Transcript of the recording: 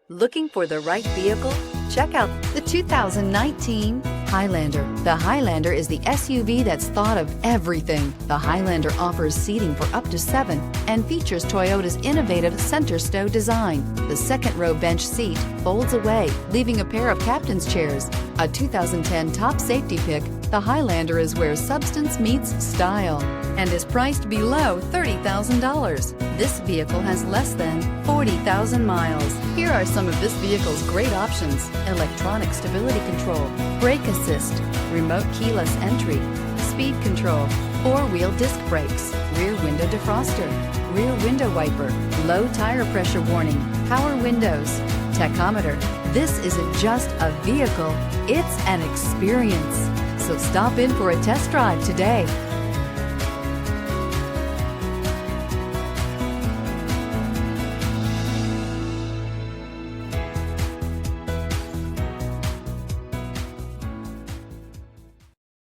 Looking for the right vehicle? Check out the 2019 Highlander. The Highlander is the SUV that's thought of everything. The Highlander offers seating for up to 7 and features Toyota's innovative center stow design. The second row bench seat folds away, leaving a pair of captain's chairs. A 2010 top safety pick, the Highlander is where substance meets style and is priced below $30,000. This vehicle has less than 40,000 miles. Here are some of this vehicle's great options: electronic stability control, brake assist, remote keyless entry, speed control, 4-wheel disc brakes, rear window defroster, rear window wiper, low tire pressure warning, power windows, tachometer. This isn't just a vehicle, it's an experience. So stop in for a test drive today.